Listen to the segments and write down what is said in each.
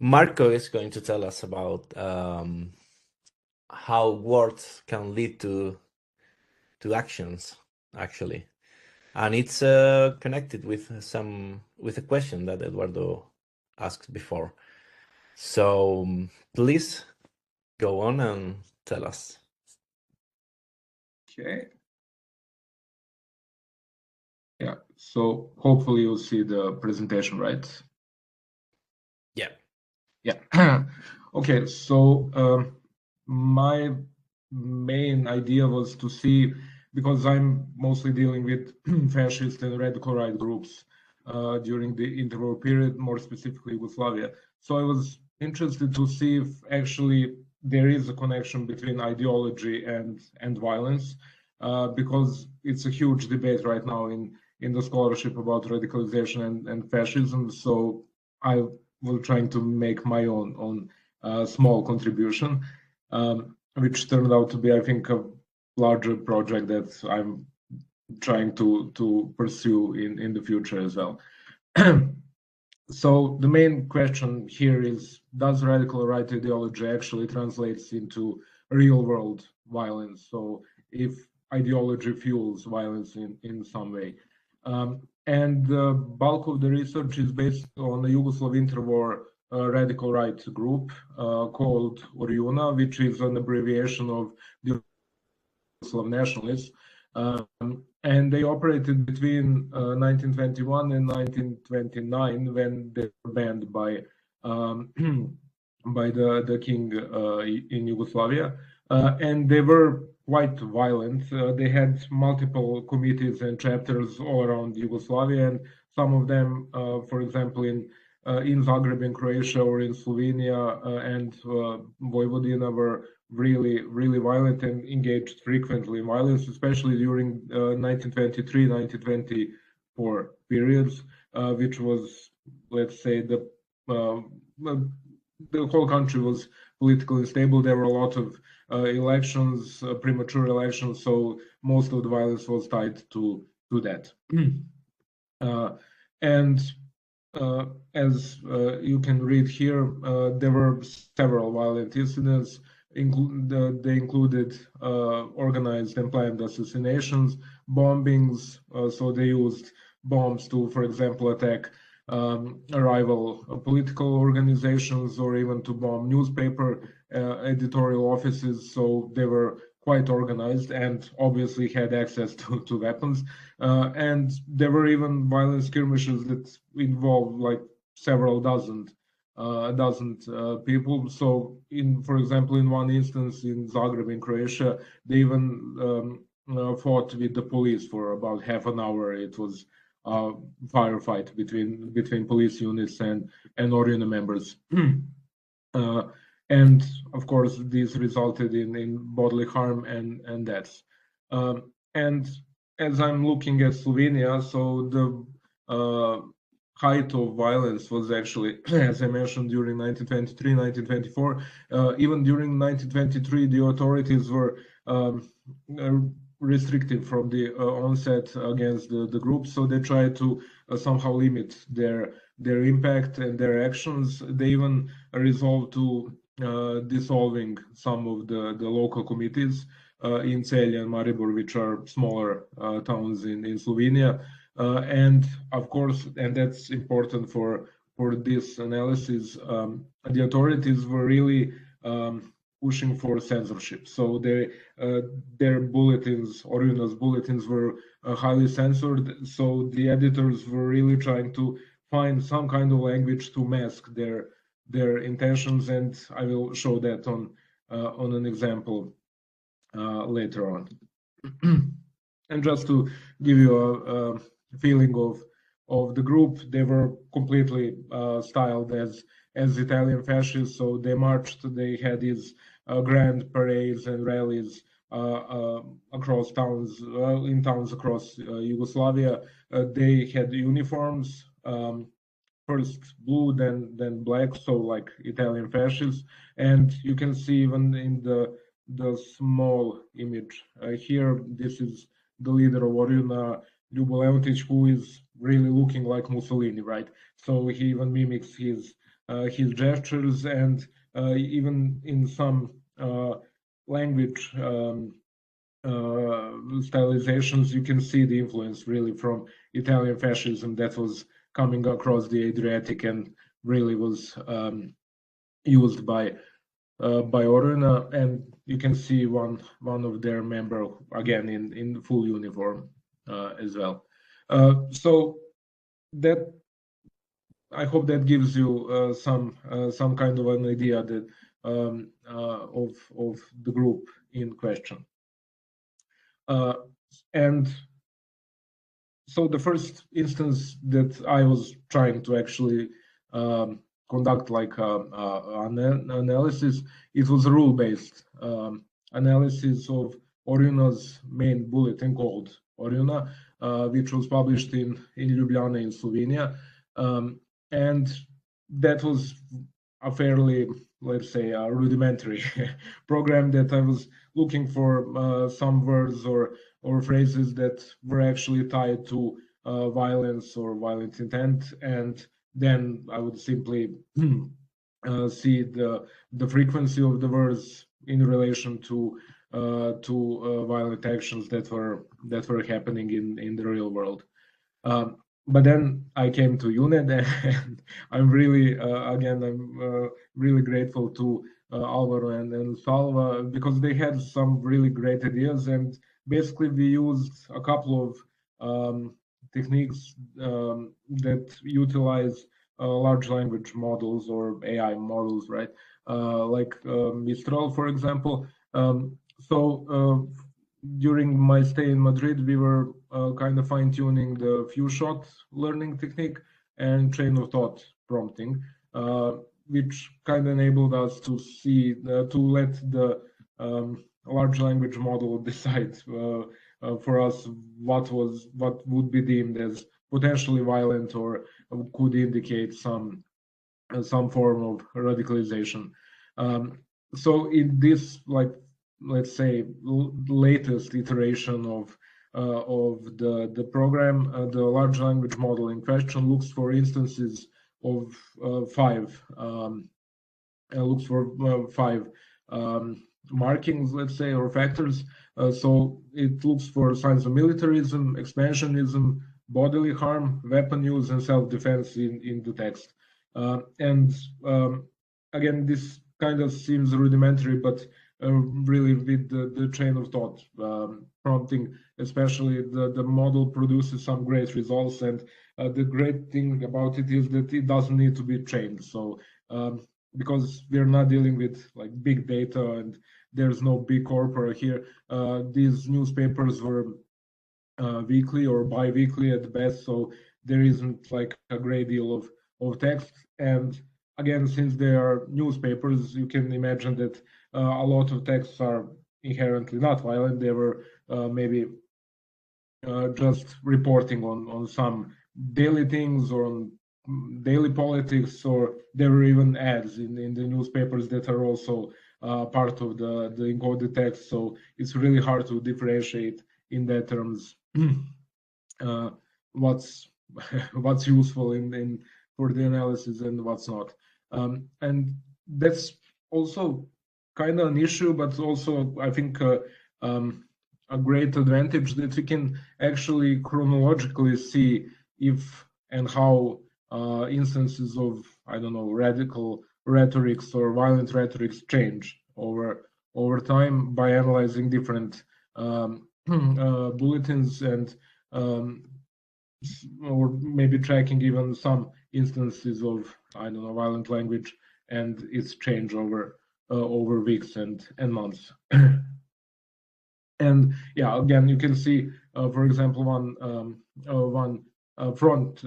Marko is going to tell us about how words can lead to actions, actually, and it's connected with a question that Eduardo asked before. So please go on and tell us. Okay. Yeah, so hopefully you'll see the presentation, right? Yeah. Yeah. Okay, so my main idea was to see, because I'm mostly dealing with fascist and radical right groups during the interwar period, more specifically Yugoslavia. So I was interested to see if actually there is a connection between ideology and violence, because it's a huge debate right now in the scholarship about radicalization and fascism. So I will trying to make my own small contribution, which turned out to be, I think, a larger project that I'm trying to pursue in the future as well. So the main question here is, does radical right ideology actually translates into real world violence? So if ideology fuels violence in some way. And the bulk of the research is based on the Yugoslav interwar radical right group called ORJUNA, which is an abbreviation of the Yugoslav nationalists. And they operated between 1921 and 1929, when they were banned by by the king in Yugoslavia, and they were quite violent. They had multiple committees and chapters all around Yugoslavia, and some of them, for example, in Zagreb in Croatia or in Slovenia and Vojvodina, were really violent and engaged frequently in violence, especially during 1923-1924 periods, which was, let's say, the whole country was politically unstable. There were a lot of elections, premature elections, so most of the violence was tied to that. And as you can read here, there were several violent incidents. They included organized and planned assassinations, bombings. So they used bombs to, for example, attack rival political organizations, or even to bomb newspaper editorial offices. So they were quite organized and obviously had access to weapons. And there were even violent skirmishes that involved like several dozen people. So, for example, in one instance in Zagreb in Croatia, they even fought with the police for about half an hour. It was a firefight between police units and ORJUNA members. And of course, this resulted in bodily harm and deaths. And as I'm looking at Slovenia, so the height of violence was actually, as I mentioned, during 1923, 1924. Even during 1923, the authorities were restrictive from the onset against the group, so they tried to somehow limit their impact and their actions. They even resolved to dissolving some of the local committees in Celje and Maribor, which are smaller towns in Slovenia. And of course, and that's important for this analysis, the authorities were really pushing for censorship. So their bulletins, ORJUNA's bulletins, were highly censored. So the editors were really trying to find some kind of language to mask their intentions, and I will show that on an example later on. And just to give you a feeling of the group, they were completely styled as Italian fascists. So they marched, they had these grand parades and rallies across towns, in towns across Yugoslavia. They had uniforms, first blue, then black, so like Italian fascists. And you can see even in the small image here, this is the leader of ORJUNA, Ljubo Leontić, who is really looking like Mussolini, right? So he even mimics his his gestures, and even in some language stylizations, you can see the influence really from Italian fascism that was coming across the Adriatic and really was used by Oruna, and you can see one of their member again in full uniform as well. So that, I hope that gives you some kind of an idea that of the group in question. And so the first instance that I was trying to actually conduct like an analysis, it was a rule-based analysis of Oruna's main bulletin called Oruna, which was published in Ljubljana in Slovenia. And that was a fairly, let's say, a rudimentary program that I was looking for some words or phrases that were actually tied to violence or violent intent, and then I would simply see the frequency of the words in relation to violent actions that were happening in the real world. But then I came to UNED, and I'm really really grateful to Alvaro and Salva, because they had some really great ideas, and basically we used a couple of techniques that utilize large language models or AI models, right? Like Mistral, for example. So during my stay in Madrid, we were kind of fine-tuning the few-shot learning technique and train of thought prompting, which kind of enabled us to see, to let the large language model decide for us what would be deemed as potentially violent or could indicate some form of radicalization. So in this, like, let's say, latest iteration of the program, the large language model in question looks for instances of five markings, let's say, or factors. So it looks for signs of militarism, expansionism, bodily harm, weapon use, and self-defense in the text. And again, this kind of seems rudimentary, but really with the train of thought prompting, especially the model produces some great results. And the great thing about it is that it doesn't need to be trained. So because we're not dealing with like big data and there's no big corpora here, these newspapers were weekly or bi-weekly at best, so there isn't like a great deal of text. And again, since they are newspapers, you can imagine that a lot of texts are inherently not violent. They were maybe just reporting on some daily things or on daily politics, or there were even ads in the newspapers that are also part of the encoded text. So it's really hard to differentiate in that terms what's useful in for the analysis and what's not. And that's also kind of an issue, but also I think a great advantage that we can actually chronologically see if and how instances of, I don't know, radical rhetorics or violent rhetorics change over time by analyzing different bulletins and or maybe tracking even some instances of, I don't know, violent language and its change over weeks and months. And yeah, again, you can see, for example, one front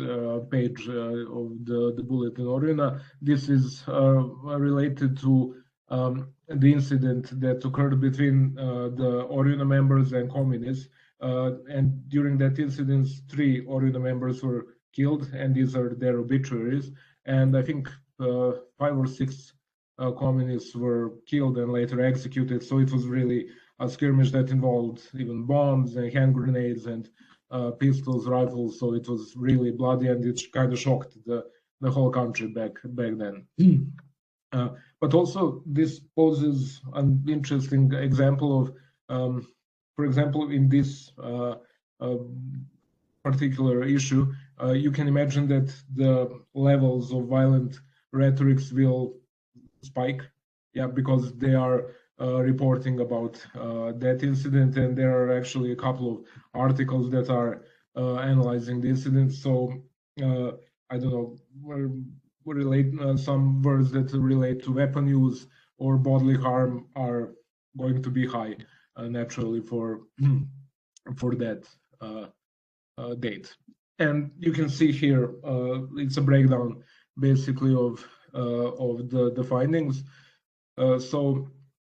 page of the bulletin Oruna. This is related to the incident that occurred between the Oruna members and communists. And during that incident, 3 Oruna members were killed, and these are their obituaries. And I think 5 or 6 communists were killed and later executed. So it was really a skirmish that involved even bombs and hand grenades and pistols, rifles. So it was really bloody, and it kind of shocked the whole country back then. But also this poses an interesting example of, for example, in this particular issue, you can imagine that the levels of violent rhetorics will spike, because they are reporting about that incident, and there are actually a couple of articles that are analyzing the incident. So I don't know, relate some words that relate to weapon use or bodily harm are going to be high naturally for that date. And you can see here it's a breakdown basically of the findings. So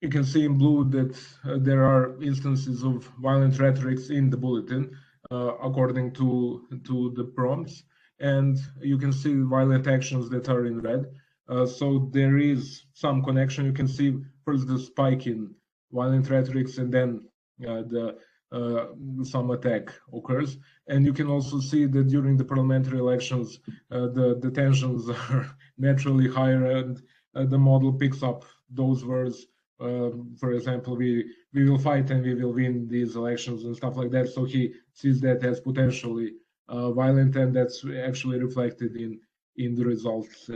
you can see in blue that there are instances of violent rhetorics in the bulletin according to the prompts, and you can see violent actions that are in red. So there is some connection. You can see first the spike in violent rhetorics, and then some attack occurs. And you can also see that during the parliamentary elections, the tensions are naturally higher, and the model picks up those words. For example, we will fight and we will win these elections and stuff like that. So he sees that as potentially violent, and that's actually reflected in the results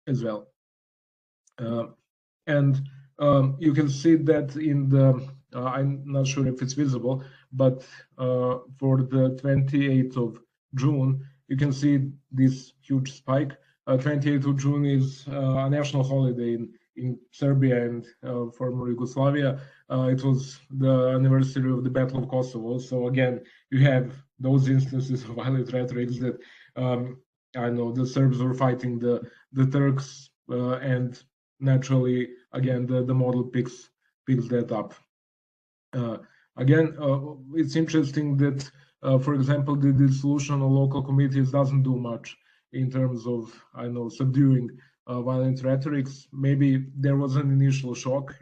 as well. And you can see that in the I'm not sure if it's visible, but for the 28th of June, you can see this huge spike. 28th of June is a national holiday in Serbia and former Yugoslavia. It was the anniversary of the Battle of Kosovo. So again, you have those instances of violent rhetoric that I know the Serbs were fighting the Turks, and naturally, again, the model picks that up. Again, it's interesting that, for example, the dissolution of local committees doesn't do much in terms of, subduing violent rhetorics. Maybe there was an initial shock,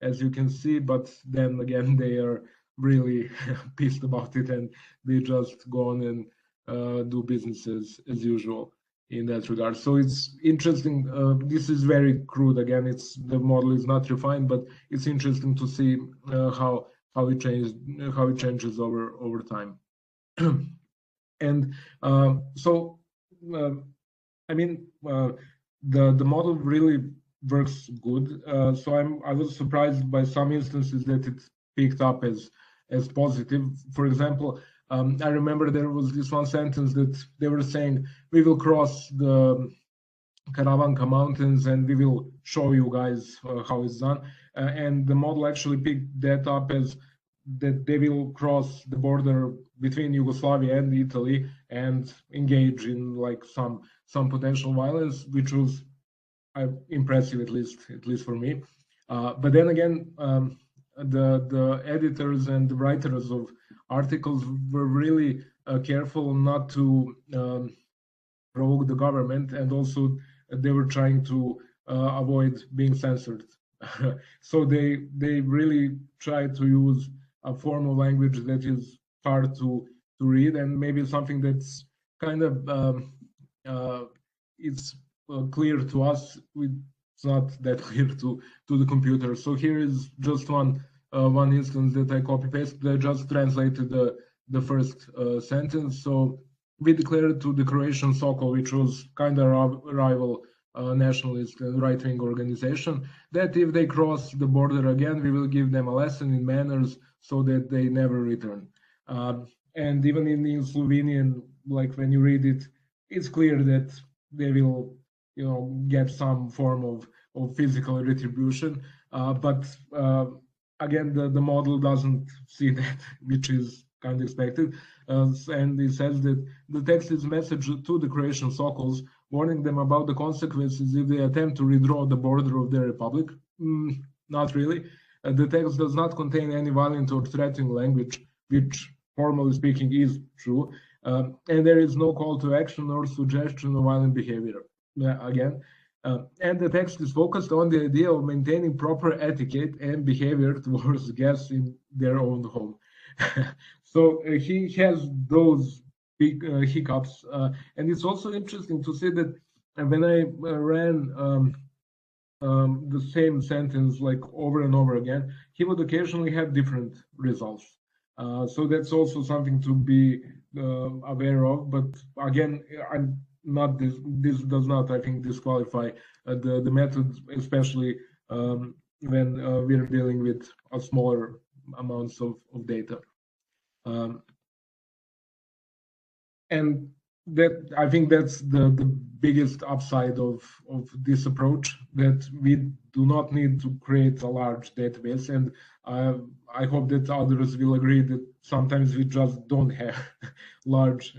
as you can see, but then again, they are really pissed about it, and they just go on and do business as usual in that regard. So it's interesting. This is very crude. Again, the model is not refined, but it's interesting to see how it changes over time. And so the model really works good. So I was surprised by some instances that it picked up as positive. For example, I remember there was this one sentence that they were saying, we will cross the Karavanka mountains and we will show you guys how it's done. And the model actually picked that up as that they will cross the border between Yugoslavia and Italy and engage in like some potential violence, which was impressive, at least for me. But then again, the editors and the writers of articles were really careful not to provoke the government, and also they were trying to avoid being censored. So they really tried to use a form of language that is hard to read, and maybe something that's kind of it's clear to us. It's not that clear to the computer. So here is just one instance that I copy pasted. I just translated the first sentence. So we declared to the Croatian Sokol, which was kind of rival nationalist and right-wing organization, that if they cross the border again, we will give them a lesson in manners so that they never return. And even in Slovenian, like when you read it, it's clear that they will, get some form of physical retribution. But again, the model doesn't see that, which is kind of expected. And it says that the text is a message to the Croatian Sokols, warning them about the consequences if they attempt to redraw the border of their republic. Not really. The text does not contain any violent or threatening language, which, formally speaking, is true. And there is no call to action or suggestion of violent behavior. Again, and the text is focused on the idea of maintaining proper etiquette and behavior towards guests in their own home. So he has those big hiccups. And it's also interesting to see that when I ran the same sentence like over and over again, he would occasionally have different results. So that's also something to be aware of. But again, I'm not this does not, I think, disqualify the method, especially when we're dealing with a smaller amounts of data. And that, I think that's the biggest upside of this approach, that we do not need to create a large database. And I hope that others will agree that sometimes we just don't have large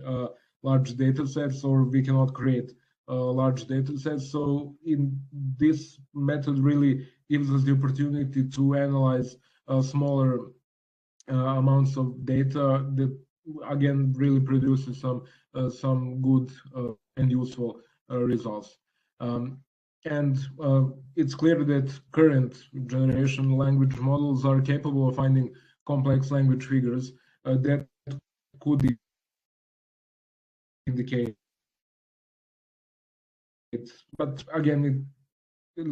data sets, or we cannot create large data sets. So in this method really gives us the opportunity to analyze smaller amounts of data that again really produces some good and useful results. And it's clear that current generation language models are capable of finding complex language figures that could indicate it. But again,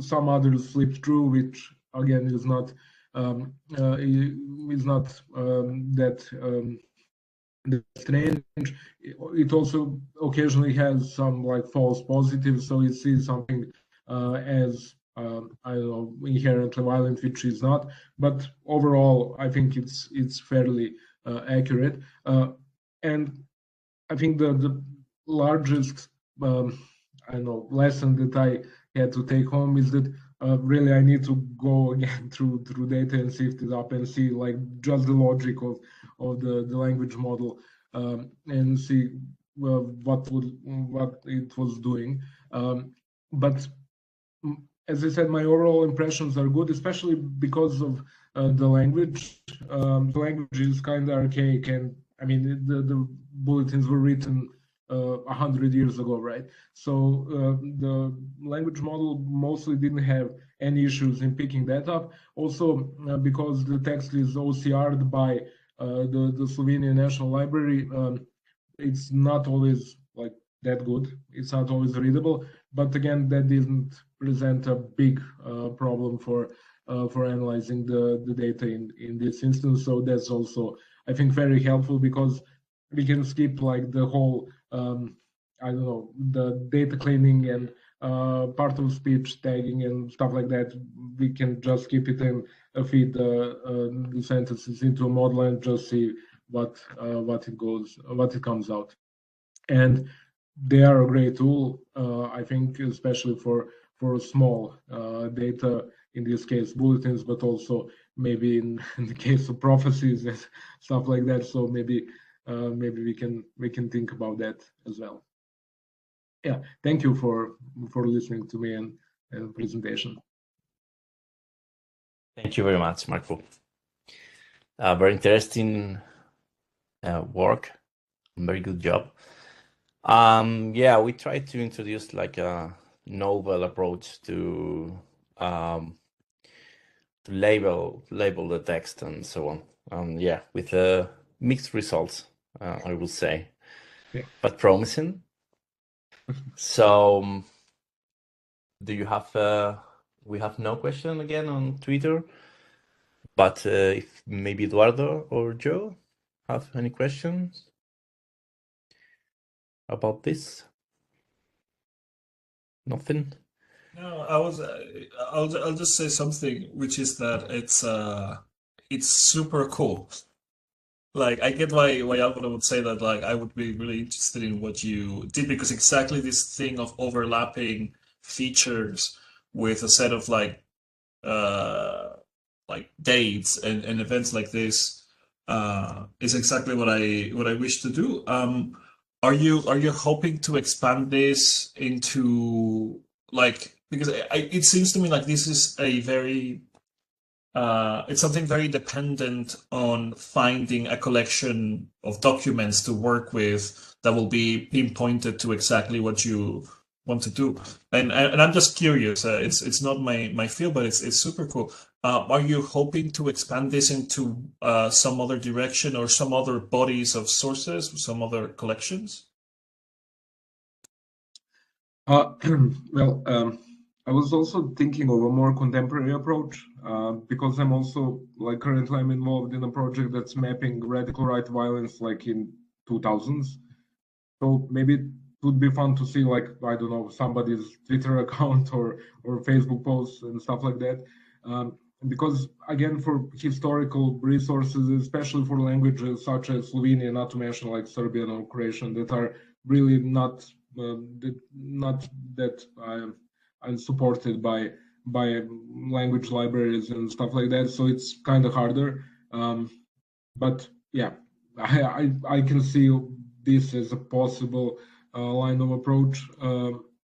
some others slip through, which again is not that strange. It also occasionally has some like false positives, so it sees something as I don't know, inherently violent, which is not. But overall, I think it's fairly accurate. And I think the largest I don't know, lesson that I had to take home is that really I need to go again through data and sift it up and see like just the logic of the language model and see what it was doing. But as I said, my overall impressions are good, especially because of the language. The language is kind of archaic, and I mean the bulletins were written 100 years ago, right? So the language model mostly didn't have any issues in picking that up. Also, because the text is OCR'd by the Slovenian National Library, it's not always like that good. It's not always readable. But again, that didn't present a big problem for analyzing the data in this instance. So that's also, I think, very helpful, because we can skip like the whole I don't know, the data cleaning and part of speech tagging and stuff like that. We can just skip it and feed the sentences into a model and just see what it comes out. And they are a great tool, I think, especially for small data, in this case bulletins, but also maybe in the case of prophecies and stuff like that. So maybe we can think about that as well. Yeah, thank you for listening to me and the presentation. Thank you very much, Marko. Very interesting work. Very good job. Yeah, we tried to introduce like a novel approach to label the text and so on. Yeah, with mixed results, I would say, Yeah. but promising. So, do you have? We have no question again on Twitter, but if maybe Eduardo or Joe have any questions about this? Nothing. No, I'll just say something, which is that it's super cool. Like, I get why Alvaro would say that, like, I would be really interested in what you did, because exactly this thing of overlapping features with a set of like dates and events like this is exactly what I wish to do. Are you hoping to expand this into, like, because it seems to me like this is a very it's something very dependent on finding a collection of documents to work with that will be pinpointed to exactly what you want to do. And I'm just curious. It's not my field, but it's super cool. Are you hoping to expand this into some other direction or some other bodies of sources, some other collections? Well, I was also thinking of a more contemporary approach because I'm also like currently I'm involved in a project that's mapping radical right violence like in 2000s. So maybe it would be fun to see like I don't know somebody's Twitter account or Facebook posts and stuff like that. Because again, for historical resources, especially for languages such as Slovenian, not to mention like Serbian or Croatian, that are really not that I'm supported by language libraries and stuff like that. So it's kind of harder. But yeah, I can see this as a possible line of approach.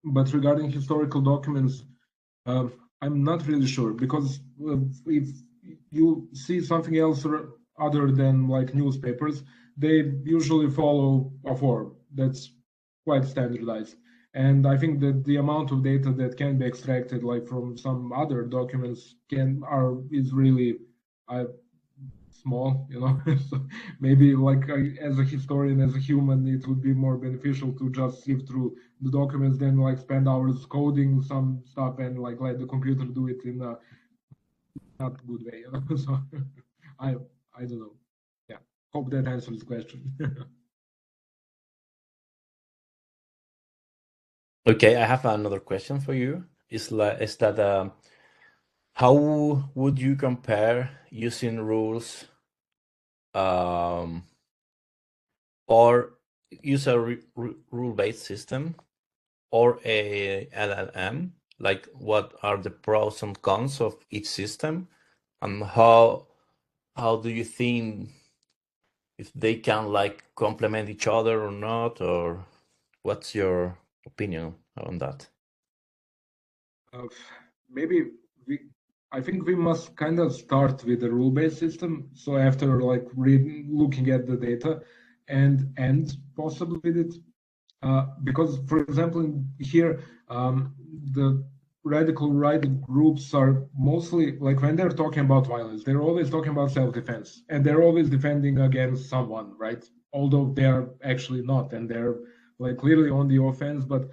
But regarding historical documents, I'm not really sure because if you see something else other than like newspapers, they usually follow a form that's quite standardized. And I think that the amount of data that can be extracted, like from some other documents, is really small, you know. So maybe like as a historian, as a human, it would be more beneficial to just sift through the documents than like spend hours coding some stuff and like let the computer do it in a not good way, you know. So I don't know. Yeah, hope that answers the question. Okay, I have another question for you. Is that how would you compare using rules or use a rule-based system or a LLM? Like, what are the pros and cons of each system, and how do you think if they can like complement each other or not, or what's your opinion on that? Maybe I think we must kind of start with the rule-based system. So after like looking at the data and end possibly with it, because for example here the radical right groups are mostly like when they're talking about violence, they're always talking about self-defense and they're always defending against someone, right? Although they're actually not, and they're like clearly on the offense. But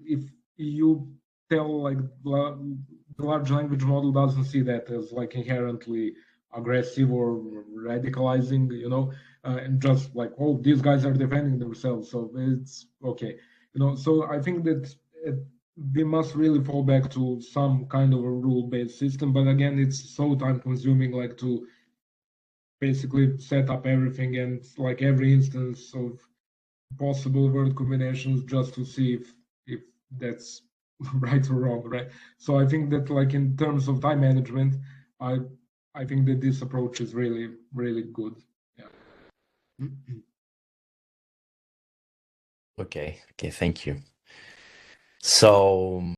if you tell like the large language model doesn't see that as like inherently aggressive or radicalizing, you know, and just like, oh, these guys are defending themselves, so it's okay, you know. So I think that we must really fall back to some kind of a rule-based system. But again, it's so time-consuming, like to basically set up everything and like every instance of possible word combinations just to see if that's right or wrong, right? So I think that like in terms of time management, I think that this approach is really, really good. Yeah. Okay, thank you. So